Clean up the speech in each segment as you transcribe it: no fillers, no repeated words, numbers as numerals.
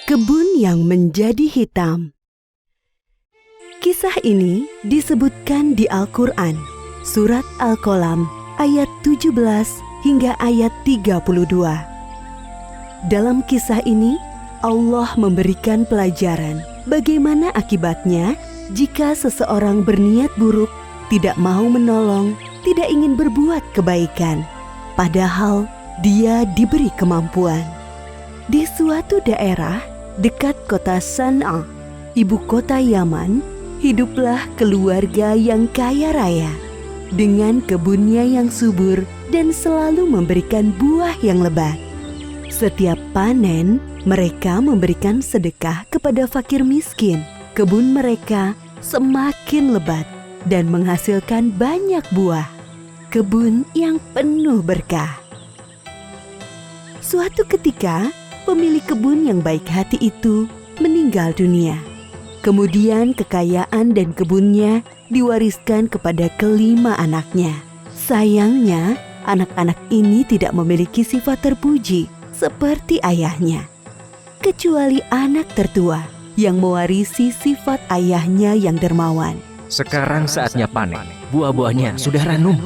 Kebun yang menjadi hitam. Kisah ini disebutkan di Al-Quran, Surat Al-Qalam, ayat 17 hingga ayat 32. Dalam kisah ini, Allah memberikan pelajaran bagaimana akibatnya jika seseorang berniat buruk, tidak mau menolong, tidak ingin berbuat kebaikan, padahal dia diberi kemampuan. Di suatu daerah dekat kota San'a, ibu kota Yaman, hiduplah keluarga yang kaya raya dengan kebunnya yang subur dan selalu memberikan buah yang lebat. Setiap panen, mereka memberikan sedekah kepada fakir miskin. Kebun mereka semakin lebat dan menghasilkan banyak buah. Kebun yang penuh berkah. Suatu ketika, pemilik kebun yang baik hati itu meninggal dunia. Kemudian kekayaan dan kebunnya diwariskan kepada kelima anaknya. Sayangnya, anak-anak ini tidak memiliki sifat terpuji seperti ayahnya, kecuali anak tertua yang mewarisi sifat ayahnya yang dermawan. Sekarang saatnya panen. Buah-buahnya sudah ranum.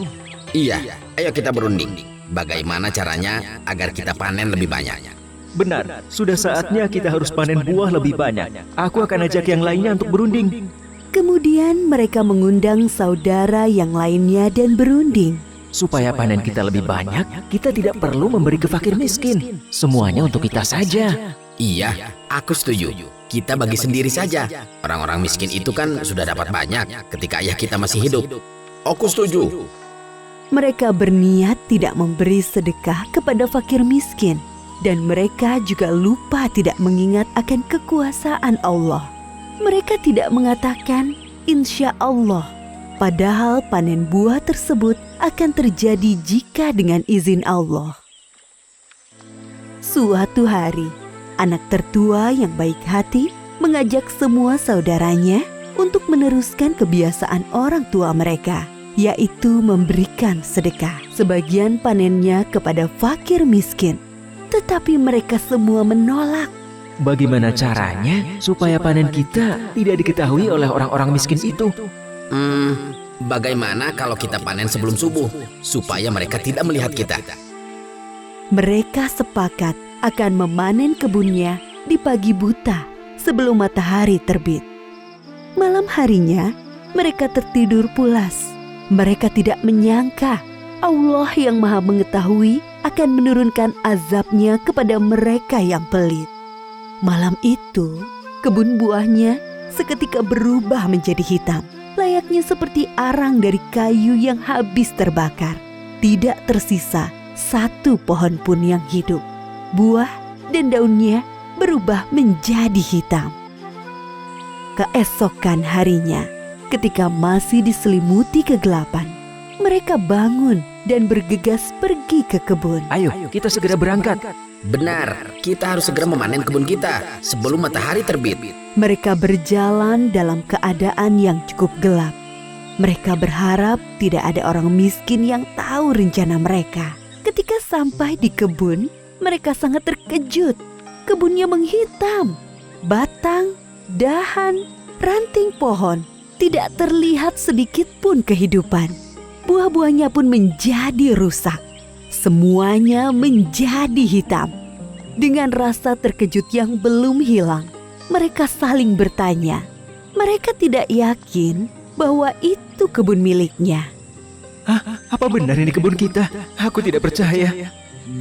Iya, ayo kita berunding. Bagaimana caranya agar kita panen lebih banyak? Benar, sudah saatnya kita harus panen buah lebih banyak. Aku akan ajak yang lainnya untuk berunding. Kemudian mereka mengundang saudara yang lainnya dan berunding. Supaya panen kita lebih banyak, kita tidak perlu memberi ke fakir miskin. Semuanya untuk kita saja. Iya, aku setuju. Kita bagi sendiri saja. Orang-orang miskin itu kan sudah dapat banyak ketika ayah kita masih hidup. Aku setuju. Mereka berniat tidak memberi sedekah kepada fakir miskin. Dan mereka juga lupa tidak mengingat akan kekuasaan Allah. Mereka tidak mengatakan insya Allah, padahal panen buah tersebut akan terjadi jika dengan izin Allah. Suatu hari, anak tertua yang baik hati mengajak semua saudaranya untuk meneruskan kebiasaan orang tua mereka, yaitu memberikan sedekah sebagian panennya kepada fakir miskin. Tetapi mereka semua menolak. Bagaimana caranya supaya panen kita tidak diketahui oleh orang-orang miskin itu? Bagaimana kalau kita panen sebelum subuh, supaya mereka tidak melihat kita? Mereka sepakat akan memanen kebunnya di pagi buta sebelum matahari terbit. Malam harinya, mereka tertidur pulas. Mereka tidak menyangka Allah yang Maha Mengetahui akan menurunkan azabnya kepada mereka yang pelit. Malam itu, kebun buahnya seketika berubah menjadi hitam, layaknya seperti arang dari kayu yang habis terbakar. Tidak tersisa satu pohon pun yang hidup. Buah dan daunnya berubah menjadi hitam. Keesokan harinya, ketika masih diselimuti kegelapan, mereka bangun dan bergegas pergi ke kebun. Ayo, kita segera berangkat. Benar, kita harus segera memanen kebun kita sebelum matahari terbit. Mereka berjalan dalam keadaan yang cukup gelap. Mereka berharap tidak ada orang miskin yang tahu rencana mereka. Ketika sampai di kebun, mereka sangat terkejut. Kebunnya menghitam. Batang, dahan, ranting pohon tidak terlihat sedikit pun kehidupan. Buah-buahnya pun menjadi rusak. Semuanya menjadi hitam. Dengan rasa terkejut yang belum hilang, mereka saling bertanya. Mereka tidak yakin bahwa itu kebun miliknya. Hah? Apa benar ini kebun kita? Aku tidak percaya.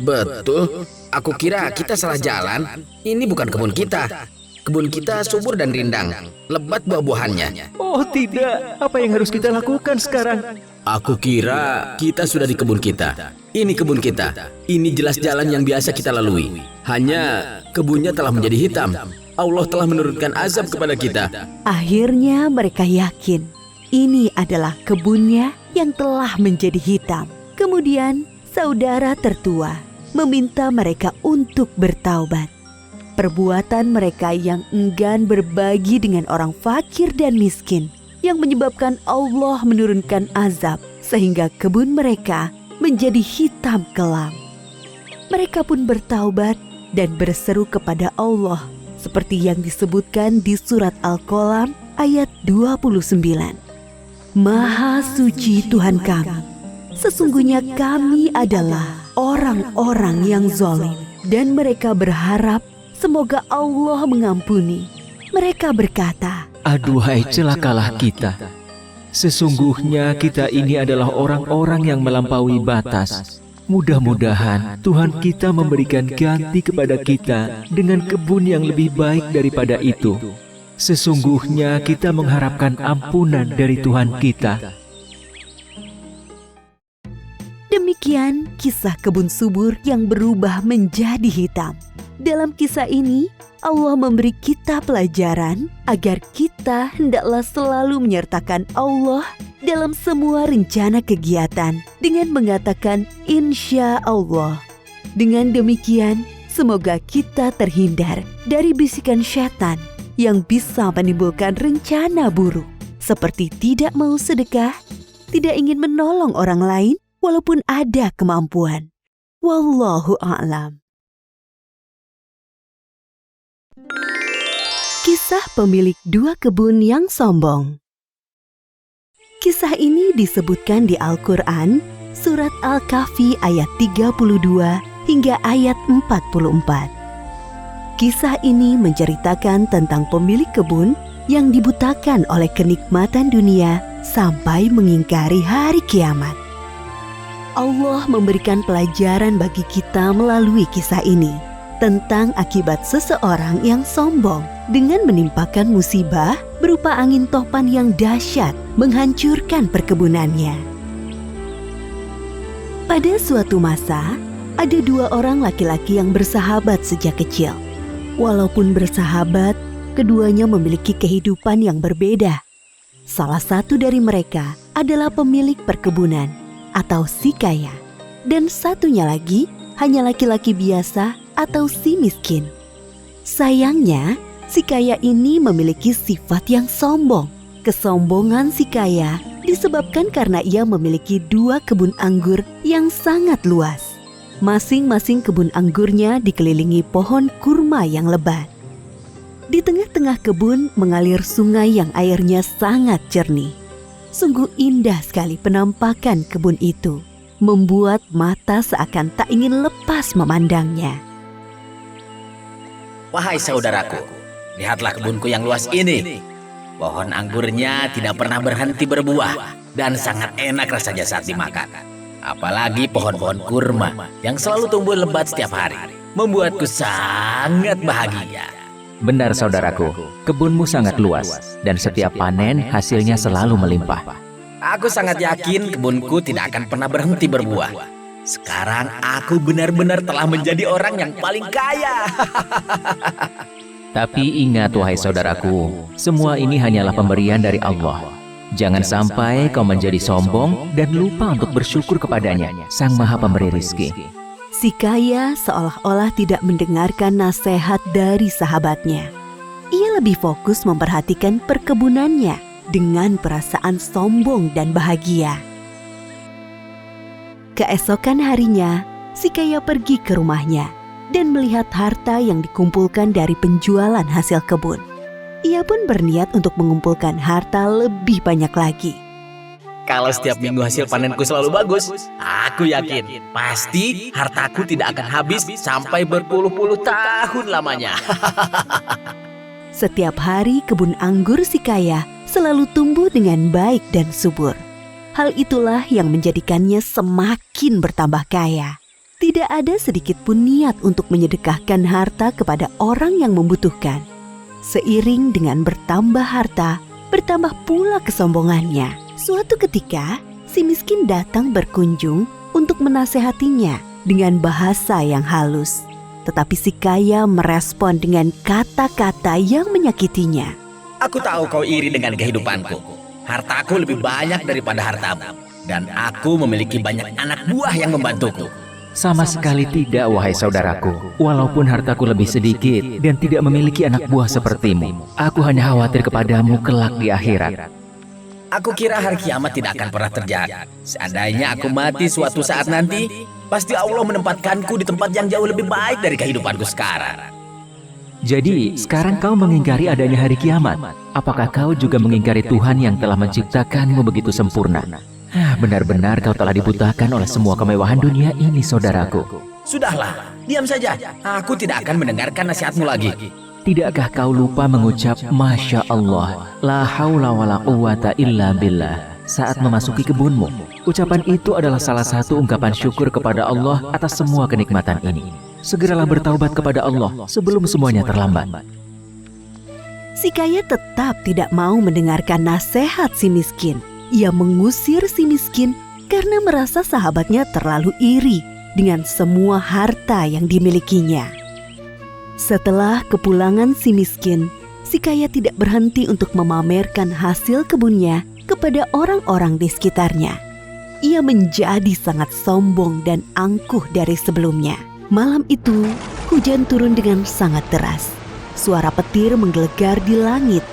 Betul, aku kira kita salah jalan. Ini bukan kebun kita. Kebun kita subur dan rindang, lebat buah-buahannya. Oh tidak, apa yang harus kita lakukan sekarang? Aku kira kita sudah di kebun kita. Ini kebun kita. Ini jelas jalan yang biasa kita lalui. Hanya kebunnya telah menjadi hitam. Allah telah menurunkan azab kepada kita. Akhirnya mereka yakin ini adalah kebunnya yang telah menjadi hitam. Kemudian saudara tertua meminta mereka untuk bertaubat. Perbuatan mereka yang enggan berbagi dengan orang fakir dan miskin yang menyebabkan Allah menurunkan azab sehingga kebun mereka menjadi hitam kelam. Mereka pun bertaubat dan berseru kepada Allah seperti yang disebutkan di surat Al-Qalam ayat 29. Maha suci Tuhan kami, sesungguhnya kami adalah orang-orang yang zalim. Dan mereka berharap semoga Allah mengampuni. Mereka berkata, Aduhai celakalah kita. Sesungguhnya kita ini adalah orang-orang yang melampaui batas. Mudah-mudahan Tuhan kita memberikan ganti kepada kita dengan kebun yang lebih baik daripada itu. Sesungguhnya kita mengharapkan ampunan dari Tuhan kita. Demikian kisah kebun subur yang berubah menjadi hitam. Dalam kisah ini, Allah memberi kita pelajaran agar kita hendaklah selalu menyertakan Allah dalam semua rencana kegiatan dengan mengatakan insya Allah. Dengan demikian, semoga kita terhindar dari bisikan syaitan yang bisa menimbulkan rencana buruk, seperti tidak mau sedekah, tidak ingin menolong orang lain walaupun ada kemampuan. Wallahu a'lam. Kisah pemilik dua kebun yang sombong. Kisah ini disebutkan di Al-Quran, surat Al-Kahfi ayat 32 hingga ayat 44. Kisah ini menceritakan tentang pemilik kebun yang dibutakan oleh kenikmatan dunia sampai mengingkari hari kiamat. Allah memberikan pelajaran bagi kita melalui kisah ini tentang akibat seseorang yang sombong dengan menimpakan musibah berupa angin topan yang dahsyat menghancurkan perkebunannya. Pada suatu masa, ada dua orang laki-laki yang bersahabat sejak kecil. Walaupun bersahabat, keduanya memiliki kehidupan yang berbeda. Salah satu dari mereka adalah pemilik perkebunan atau si kaya, dan satunya lagi hanya laki-laki biasa atau si miskin. Sayangnya, si kaya ini memiliki sifat yang sombong. Kesombongan si kaya disebabkan karena ia memiliki dua kebun anggur yang sangat luas. Masing-masing kebun anggurnya dikelilingi pohon kurma yang lebat. Di tengah-tengah kebun mengalir sungai yang airnya sangat jernih. Sungguh indah sekali penampakan kebun itu, membuat mata seakan tak ingin lepas memandangnya. Wahai saudaraku, lihatlah kebunku yang luas ini. Pohon anggurnya tidak pernah berhenti berbuah dan sangat enak rasanya saat dimakan. Apalagi pohon-pohon kurma yang selalu tumbuh lebat setiap hari, membuatku sangat bahagia. Benar saudaraku, kebunmu sangat luas dan setiap panen hasilnya selalu melimpah. Aku sangat yakin kebunku tidak akan pernah berhenti berbuah. Sekarang aku benar-benar telah menjadi orang yang paling kaya. Tapi ingat wahai saudaraku, semua ini hanyalah pemberian dari Allah. Jangan sampai kau menjadi sombong dan lupa untuk bersyukur kepadanya, Sang Maha Pemberi Rizki. Si kaya seolah-olah tidak mendengarkan nasihat dari sahabatnya. Ia lebih fokus memperhatikan perkebunannya dengan perasaan sombong dan bahagia. Keesokan harinya, si kaya pergi ke rumahnya dan melihat harta yang dikumpulkan dari penjualan hasil kebun. Ia pun berniat untuk mengumpulkan harta lebih banyak lagi. Kalau setiap minggu hasil panenku selalu bagus, aku yakin pasti hartaku tidak akan habis sampai berpuluh-puluh tahun lamanya. Setiap hari kebun anggur si kaya selalu tumbuh dengan baik dan subur. Hal itulah yang menjadikannya semakin bertambah kaya. Tidak ada sedikit pun niat untuk menyedekahkan harta kepada orang yang membutuhkan. Seiring dengan bertambah harta, bertambah pula kesombongannya. Suatu ketika, si miskin datang berkunjung untuk menasehatinya dengan bahasa yang halus. Tetapi si kaya merespon dengan kata-kata yang menyakitinya. Aku tahu kau iri dengan kehidupanku. Hartaku lebih banyak daripada hartamu. Dan aku memiliki banyak anak buah yang membantuku. Sama sekali tidak wahai saudaraku. Walaupun hartaku lebih sedikit dan tidak memiliki anak buah sepertimu, aku hanya khawatir kepadamu kelak di akhirat. Aku kira hari kiamat tidak akan pernah terjadi. Seandainya aku mati suatu saat nanti, pasti Allah menempatkanku di tempat yang jauh lebih baik dari kehidupanku sekarang. Jadi, sekarang kau mengingkari adanya hari kiamat. Apakah kau juga mengingkari Tuhan yang telah menciptakanmu begitu sempurna? Benar-benar kau telah dibutakan oleh semua kemewahan dunia ini, saudaraku. Sudahlah, diam saja. Aku tidak akan mendengarkan nasihatmu lagi. Tidakkah kau lupa mengucap Masya Allah, la haula wa la quwata illa billah saat memasuki kebunmu? Ucapan itu adalah salah satu ungkapan syukur kepada Allah atas semua kenikmatan ini. Segeralah bertaubat kepada Allah sebelum semuanya terlambat. Si kaya tetap tidak mau mendengarkan nasihat si miskin. Ia mengusir si miskin karena merasa sahabatnya terlalu iri dengan semua harta yang dimilikinya. Setelah kepulangan si miskin, si kaya tidak berhenti untuk memamerkan hasil kebunnya kepada orang-orang di sekitarnya. Ia menjadi sangat sombong dan angkuh dari sebelumnya. Malam itu, hujan turun dengan sangat deras. Suara petir menggelegar di langit.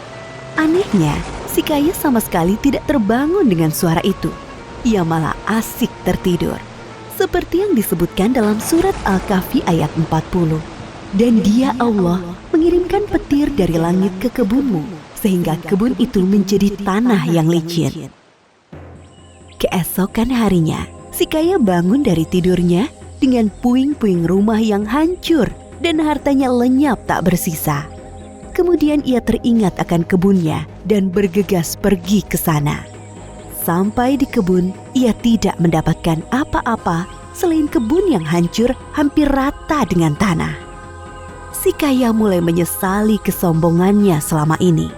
Anehnya, si kaya sama sekali tidak terbangun dengan suara itu. Ia malah asik tertidur. Seperti yang disebutkan dalam surat Al-Kahfi ayat 40. Dan Dia Allah mengirimkan petir dari langit ke kebunmu, sehingga kebun itu menjadi tanah yang licin. Keesokan harinya, si kaya bangun dari tidurnya dengan puing-puing rumah yang hancur dan hartanya lenyap tak bersisa. Kemudian ia teringat akan kebunnya dan bergegas pergi ke sana. Sampai di kebun, ia tidak mendapatkan apa-apa selain kebun yang hancur hampir rata dengan tanah. Si kaya mulai menyesali kesombongannya selama ini.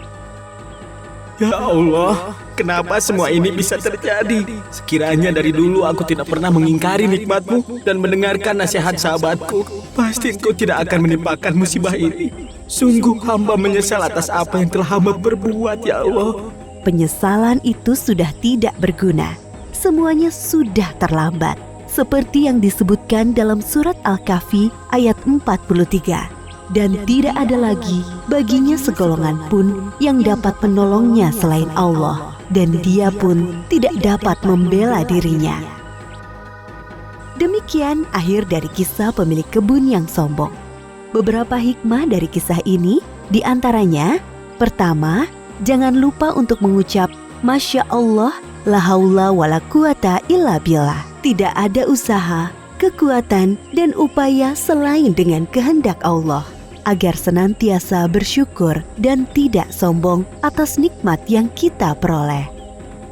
Ya Allah, kenapa semua ini bisa terjadi? Sekiranya dari dulu aku tidak pernah mengingkari nikmat-Mu dan mendengarkan nasihat sahabatku, pasti Engkau tidak akan menimpakan musibah ini. Sungguh hamba menyesal atas apa yang telah hamba perbuat, ya Allah. Penyesalan itu sudah tidak berguna. Semuanya sudah terlambat. Seperti yang disebutkan dalam surat Al-Kahfi ayat 43. Dan tidak ada lagi baginya segolongan pun yang dapat menolongnya selain Allah, dan dia pun tidak dapat membela dirinya. Demikian akhir dari kisah pemilik kebun yang sombong. Beberapa hikmah dari kisah ini diantaranya, pertama, jangan lupa untuk mengucap Masya Allah, la haula wa la quwata illa billah. Tidak ada usaha, kekuatan, dan upaya selain dengan kehendak Allah, agar senantiasa bersyukur dan tidak sombong atas nikmat yang kita peroleh.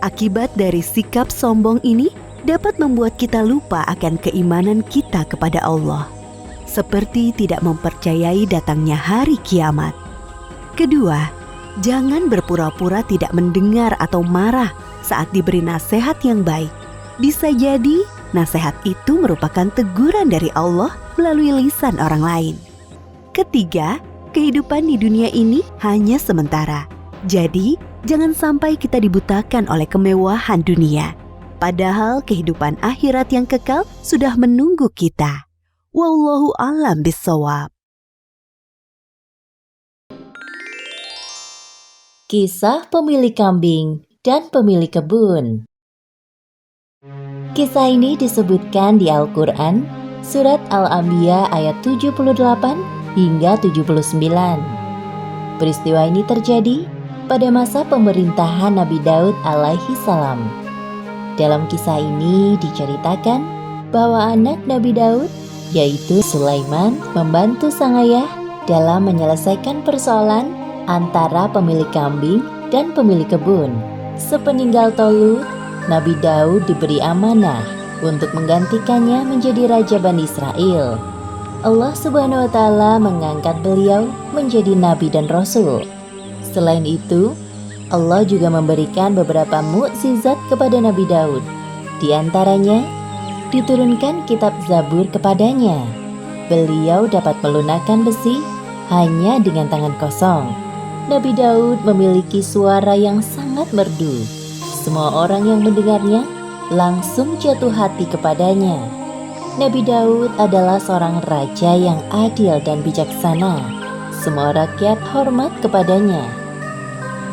Akibat dari sikap sombong ini dapat membuat kita lupa akan keimanan kita kepada Allah, seperti tidak mempercayai datangnya hari kiamat. Kedua, jangan berpura-pura tidak mendengar atau marah saat diberi nasihat yang baik. Bisa jadi nasihat itu merupakan teguran dari Allah melalui lisan orang lain. Ketiga, kehidupan di dunia ini hanya sementara. Jadi, jangan sampai kita dibutakan oleh kemewahan dunia. Padahal kehidupan akhirat yang kekal sudah menunggu kita. Wallahu a'lam bishawab. Kisah pemilik kambing dan pemilik kebun. Kisah ini disebutkan di Al-Quran, surat Al-Anbiya ayat 78 hingga 79. Peristiwa ini terjadi pada masa pemerintahan Nabi Daud alaihi salam. Dalam kisah ini diceritakan bahwa anak Nabi Daud, yaitu Sulaiman, membantu sang ayah dalam menyelesaikan persoalan antara pemilik kambing dan pemilik kebun. Sepeninggal Tolut, Nabi Daud diberi amanah untuk menggantikannya menjadi Raja Bani Israel. Allah Subhanahu wa Ta'ala mengangkat beliau menjadi nabi dan rasul. Selain itu, Allah juga memberikan beberapa mukjizat kepada Nabi Daud. Di antaranya, diturunkan kitab Zabur kepadanya. Beliau dapat melunakkan besi hanya dengan tangan kosong. Nabi Daud memiliki suara yang sangat merdu. Semua orang yang mendengarnya langsung jatuh hati kepadanya. Nabi Daud adalah seorang raja yang adil dan bijaksana. Semua rakyat hormat kepadanya.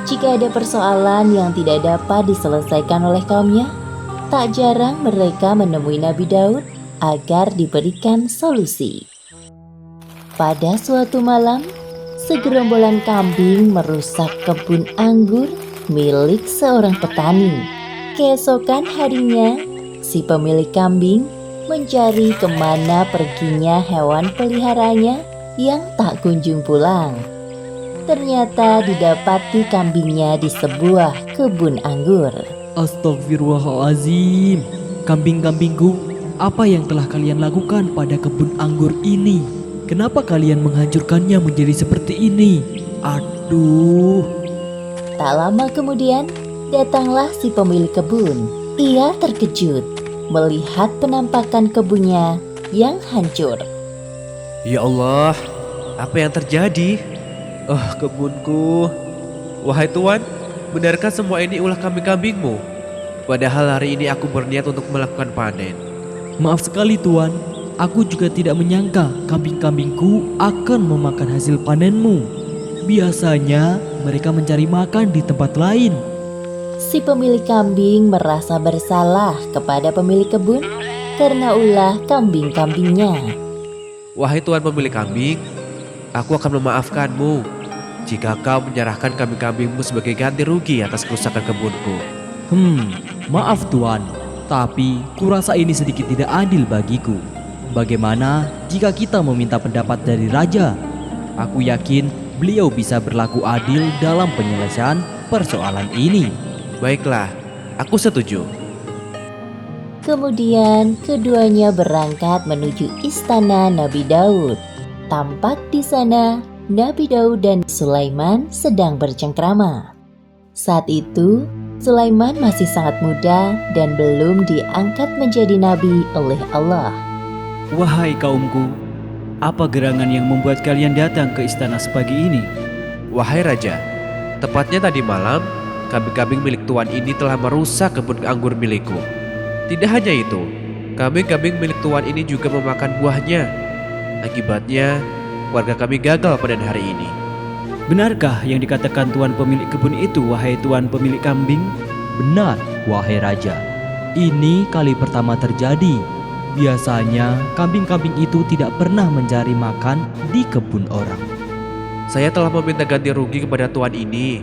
Jika ada persoalan yang tidak dapat diselesaikan oleh kaumnya, tak jarang mereka menemui Nabi Daud agar diberikan solusi. Pada suatu malam, segerombolan kambing merusak kebun anggur milik seorang petani. Keesokan harinya, si pemilik kambing mencari kemana perginya hewan peliharanya yang tak kunjung pulang. Ternyata didapati kambingnya di sebuah kebun anggur. Astagfirullahalazim. Kambing-kambingku, apa yang telah kalian lakukan pada kebun anggur ini? Kenapa kalian menghancurkannya menjadi seperti ini? Aduh. Tak lama kemudian, datanglah si pemilik kebun. Ia terkejut melihat penampakan kebunnya yang hancur. Ya Allah, apa yang terjadi? Kebunku. Wahai Tuan, benarkah semua ini ulah kambing-kambingmu? Padahal hari ini aku berniat untuk melakukan panen. Maaf sekali Tuan, aku juga tidak menyangka kambing-kambingku akan memakan hasil panenmu. Biasanya mereka mencari makan di tempat lain. Si pemilik kambing merasa bersalah kepada pemilik kebun karena ulah kambing-kambingnya. Wahai Tuan pemilik kambing, aku akan memaafkanmu jika kau menyerahkan kambing-kambingmu sebagai ganti rugi atas kerusakan kebunku. Maaf Tuan, tapi kurasa ini sedikit tidak adil bagiku. Bagaimana jika kita meminta pendapat dari raja? Aku yakin beliau bisa berlaku adil dalam penyelesaian persoalan ini. Baiklah, aku setuju. Kemudian keduanya berangkat menuju istana Nabi Daud. Tampak di sana Nabi Daud dan Sulaiman sedang bercengkrama. Saat itu Sulaiman masih sangat muda dan belum diangkat menjadi nabi oleh Allah. Wahai kaumku, apa gerangan yang membuat kalian datang ke istana sepagi ini? Wahai Raja, tepatnya tadi malam, kambing-kambing milik Tuan ini telah merusak kebun anggur milikku. Tidak hanya itu, kambing-kambing milik Tuan ini juga memakan buahnya. Akibatnya, warga kami gagal panen hari ini. Benarkah yang dikatakan tuan pemilik kebun itu, wahai tuan pemilik kambing? Benar, wahai Raja. Ini kali pertama terjadi. Biasanya kambing-kambing itu tidak pernah mencari makan di kebun orang. Saya telah meminta ganti rugi kepada Tuan ini,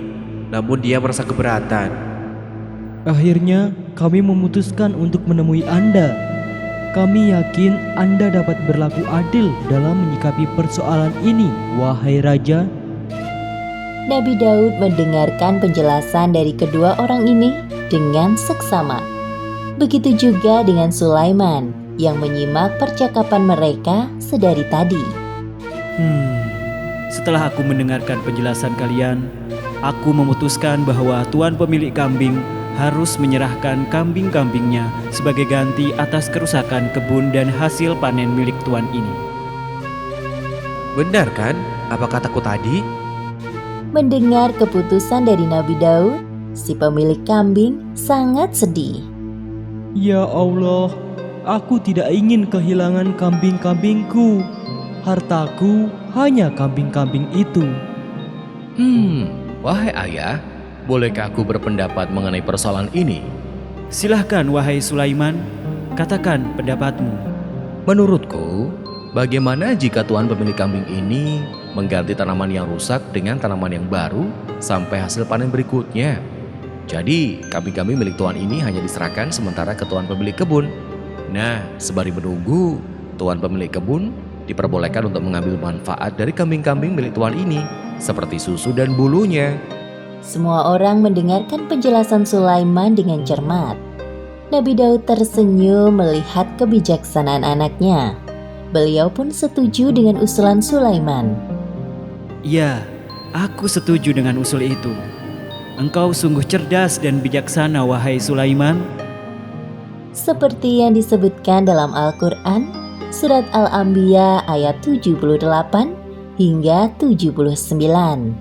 namun dia merasa keberatan. Akhirnya kami memutuskan untuk menemui Anda. Kami yakin Anda dapat berlaku adil dalam menyikapi persoalan ini, wahai Raja. Nabi Daud mendengarkan penjelasan dari kedua orang ini dengan seksama. Begitu juga dengan Sulaiman yang menyimak percakapan mereka sedari tadi. Setelah aku mendengarkan penjelasan kalian, aku memutuskan bahwa tuan pemilik kambing harus menyerahkan kambing-kambingnya sebagai ganti atas kerusakan kebun dan hasil panen milik tuan ini. Benar kan? Apa kataku tadi? Mendengar keputusan dari Nabi Daud, si pemilik kambing sangat sedih. Ya Allah, aku tidak ingin kehilangan kambing-kambingku. Hartaku hanya kambing-kambing itu. Wahai ayah, bolehkah aku berpendapat mengenai persoalan ini? Silahkan wahai Sulaiman, katakan pendapatmu. Menurutku, bagaimana jika tuan pemilik kambing ini mengganti tanaman yang rusak dengan tanaman yang baru sampai hasil panen berikutnya? Jadi, kambing-kambing milik tuan ini hanya diserahkan sementara ke tuan pemilik kebun. Nah, sembari menunggu, tuan pemilik kebun diperbolehkan untuk mengambil manfaat dari kambing-kambing milik tuan ini, seperti susu dan bulunya. Semua orang mendengarkan penjelasan Sulaiman dengan cermat. Nabi Daud tersenyum melihat kebijaksanaan anaknya. Beliau pun setuju dengan usulan Sulaiman. Ya, aku setuju dengan usul itu. Engkau sungguh cerdas dan bijaksana, wahai Sulaiman. Seperti yang disebutkan dalam Al-Quran, Surat Al-Anbiya ayat 78 hingga 79.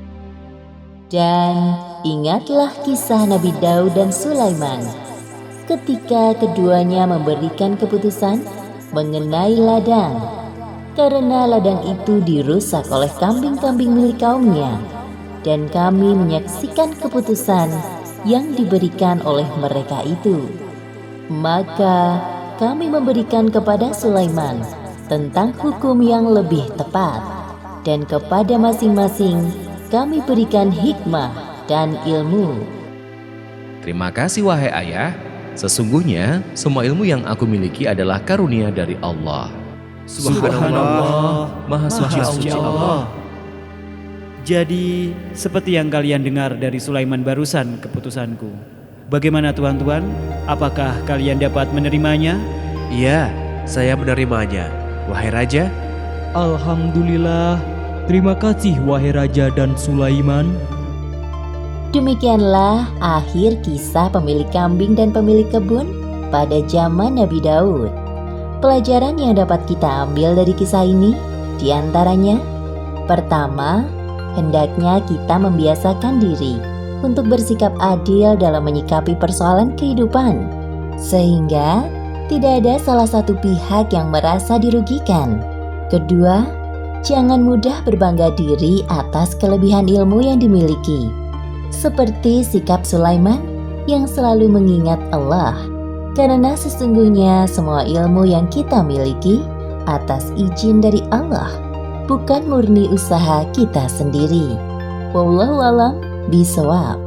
Dan ingatlah kisah Nabi Daud dan Sulaiman ketika keduanya memberikan keputusan mengenai ladang, karena ladang itu dirusak oleh kambing-kambing milik kaumnya. dan kami menyaksikan keputusan yang diberikan oleh mereka itu. Maka kami memberikan kepada Sulaiman tentang hukum yang lebih tepat, dan kepada masing-masing kami berikan hikmah dan ilmu. Terima kasih wahai ayah. Sesungguhnya semua ilmu yang aku miliki adalah karunia dari Allah. Subhanallah, Maha suci Allah. Jadi, seperti yang kalian dengar dari Sulaiman barusan keputusanku. Bagaimana tuan-tuan? Apakah kalian dapat menerimanya? Iya, saya menerimanya. Wahai Raja, Alhamdulillah. Terima kasih wahai Raja dan Sulaiman. Demikianlah akhir kisah pemilik kambing dan pemilik kebun pada zaman Nabi Daud. Pelajaran yang dapat kita ambil dari kisah ini diantaranya: pertama, hendaknya kita membiasakan diri untuk bersikap adil dalam menyikapi persoalan kehidupan, sehingga tidak ada salah satu pihak yang merasa dirugikan. Kedua, jangan mudah berbangga diri atas kelebihan ilmu yang dimiliki, seperti sikap Sulaiman yang selalu mengingat Allah, karena sesungguhnya semua ilmu yang kita miliki atas izin dari Allah, bukan murni usaha kita sendiri. Wallahu a'lam bishawab.